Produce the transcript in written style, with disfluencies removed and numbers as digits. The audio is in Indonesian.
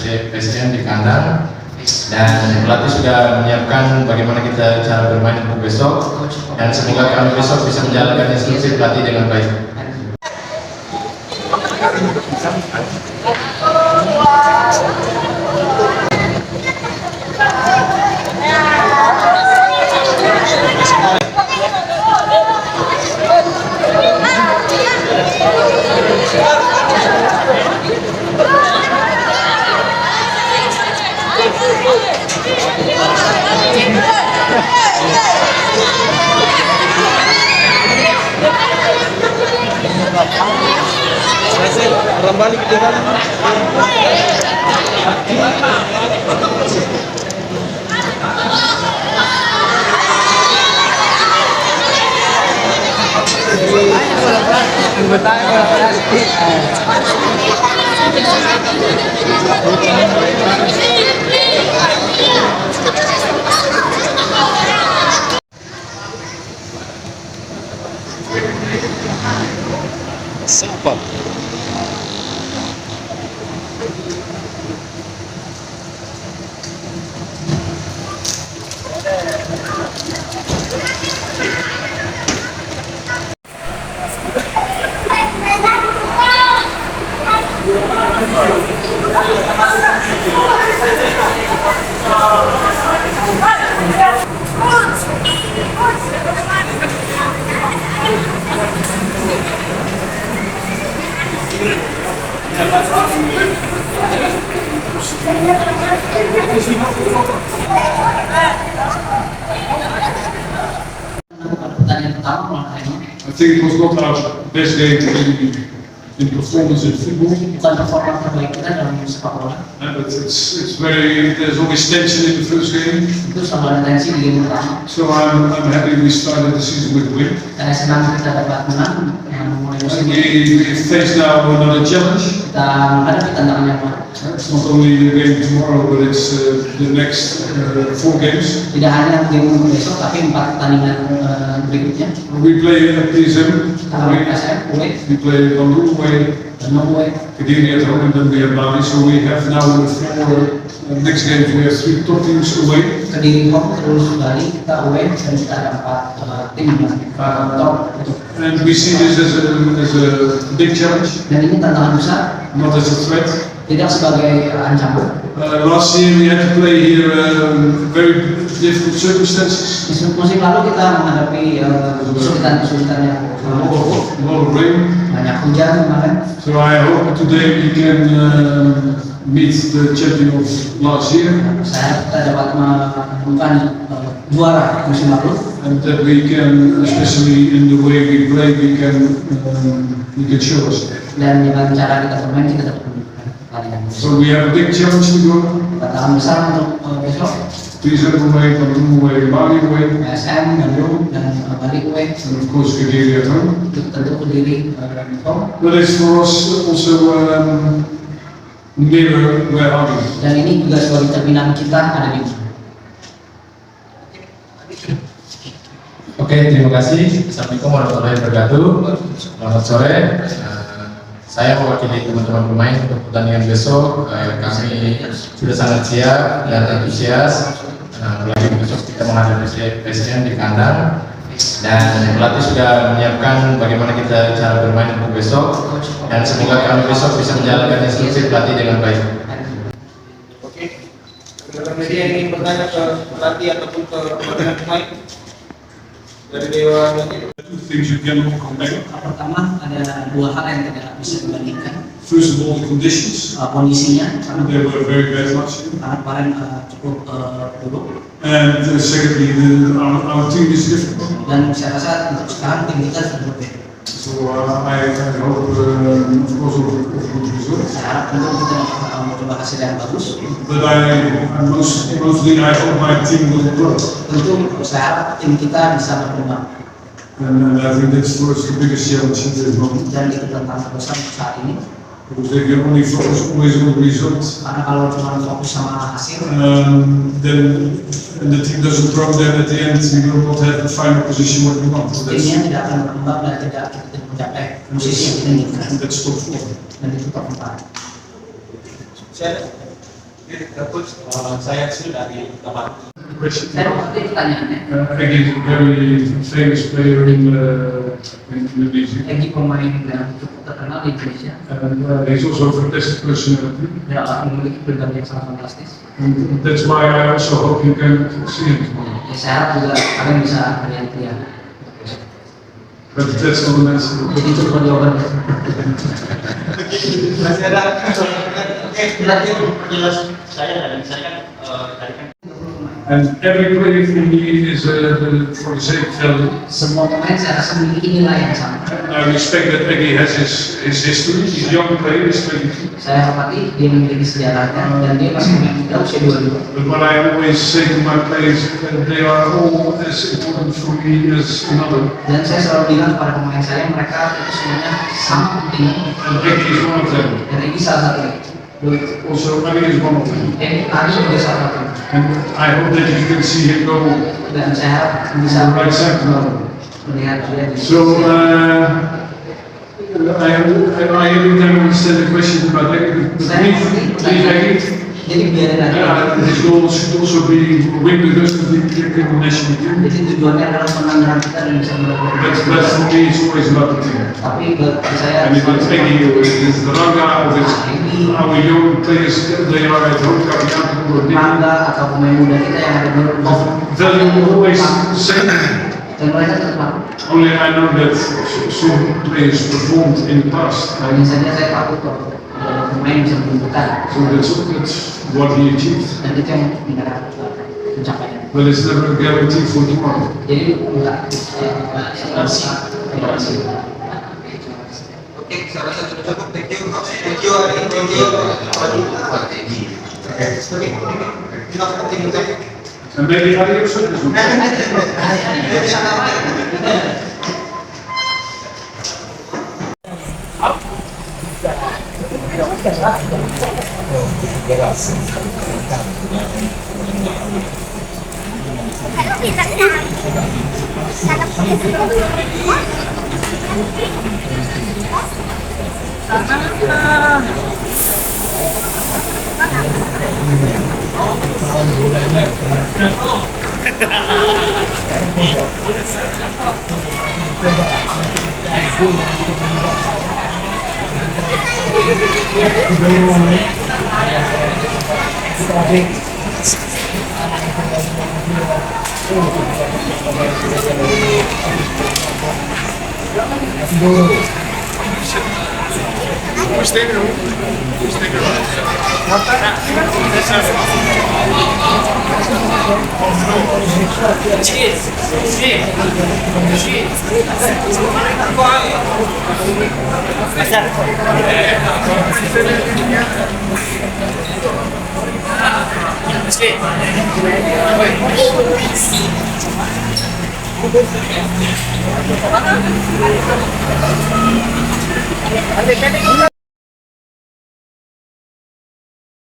PSM di kandang, dan pelatih sudah menyiapkan bagaimana kita cara bermain untuk besok, dan semoga kami besok bisa menjalankan instruksi pelatih dengan baik. Orang balik ke dalam. Siapa? I think it was not our best game in performance in football. Bukan performa terbaik kita dalam sepak bola. But there's always tension in the first game. Itu selalu ada tensi di game pertama. So I'm happy we started the season with a win. Saya senang kita dapat menang yang memulai musim ini. We face now another challenge. Kita menghadapi tantangan yang baru. It's not only the game tomorrow, but it's the next 4 games. Tidak hanya game besok, tapi 4 pertandingan berikutnya. We play at PSM away. PSM away, We play Bandung away. Bandung away, Kediri at home, and then we have Bali. So we have now 4 next games. We have 3 top teams away. Kediri home, terus Bali kita away, dan kita ada 4 tim yang top. And we see this as a big challenge, Dan ini tantangan besar, not as a threat. tidak sebagai ancaman. Last year we had to play here very difficult circumstances. Musim lalu kita menghadapi kesulitan-kesulitan yang A lot of rain. banyak hujan kemarin. So I hope today we can meet the champion of last year, Saya kita dapat menemukan juara musim lalu, and that we can, especially in the way we play, we can show us. dan dengan cara kita bermain kita dapat menunjukkan pertandingan. So we have a big challenge to go. Tantangan besar untuk besok, PSM away, Bandung away, Bali away, PSM, Bandung, dan Bali away. and of course Kediri at home. Itu tentu berdiri home. But it's for us also mirror where are we. Dan ini juga sebagai cerminan kita ada di mana. Oke, terima kasih. Assalamualaikum warahmatullahi wabarakatuh. Selamat sore. Saya mewakili teman-teman pemain untuk pertandingan besok. Kami sudah sangat siap dan antusias. Apalagi besok kita menghadapi PSM di kandang, dan pelatih sudah menyiapkan bagaimana kita cara bermain untuk besok, dan semoga kami besok bisa menjalankan instruksi pelatih dengan baik. Oke. Rekan media ingin bertanya ke pelatih ataupun ke pemain dari Dewa United. 2 things you cannot compare. Pertama, ada 2 hal yang tidak bisa dibandingkan. First of all, the conditions. Kondisinya, karena They were very bad last year. kemarin cukup buruk. And secondly, our team is different. Dan saya rasa untuk sekarang tim kita sudah berbeda. So I hope, of course, of good results. Saya harap tentu kita dapat mencoba hasil yang bagus. But mostly I hope my team will grow. Tentu saya harap tim kita bisa berkembang. And I think that's for us the biggest challenge at this moment. Dan itu tantangan terbesar untuk saat ini. Because they can only focus always on the results. Karena kalau cuma fokus sama hasil, Then and the team doesn't grow, then at the end we will not have the final position what we want. So timnya tidak akan berkembang dan tidak mencapai posisi yang kita inginkan. that's top 4. Dan itu top 4. Saya Saya sudah dari tempat. Question. Saya mengerti pertanyaannya. Eggy is a very famous player in Indonesia. Egy pemain yang cukup terkenal di Indonesia. And he's also a fantastic personality. Dia memiliki pribadi yang sangat fantastis. And that's why I also hope you can see him tomorrow. Ya, saya harap juga kalian bisa melihat dia. But that's not an answer. Jadi itu bukan jawaban. Masih ada oke terakhir Jelas saya kan tadi kan. And every player for me is for the same value. Semua pemain saya rasa memiliki nilai yang sama. I respect that Eggy has his history. He's a young player, he's 22. Saya hormati dia memiliki sejarahnya dan dia masih pemain muda usia 22. But what I always say to my players, they are all as important for me as another. Dan saya selalu bilang kepada pemain saya, mereka itu semuanya sama penting. And Eggy is one of them. Dan ini salah satunya. But also Eggy is one of them. Dan harus juga salah satu. And I hope that you can see him go Dan saya harap on bisa the right side now. melihat dia di So, I every time understand the question about Eggy, but Saya mengerti leave Eggy. Jadi biarin aja. His goal should also be win the rest of the national team. Jadi tujuannya adalah menang kita dan bisa But for me, it's always about the team. Tapi bagi saya And if it's Eggy or it's Ranga or it's our young players, they are at home coming out or Mangga atau pemain muda kita yang ada baru value always same. dan mereka tetap Only I know that some players performed in the past. hanya saja saya takut kalau ada pemain bisa menunjukkan So that's what he achieved. dan itu yang kita pencapaian. But it's never a guarantee for tomorrow. Jadi enggak oke saya rasa sudah cukup thank you Ari thank you And maybe Harry also is one.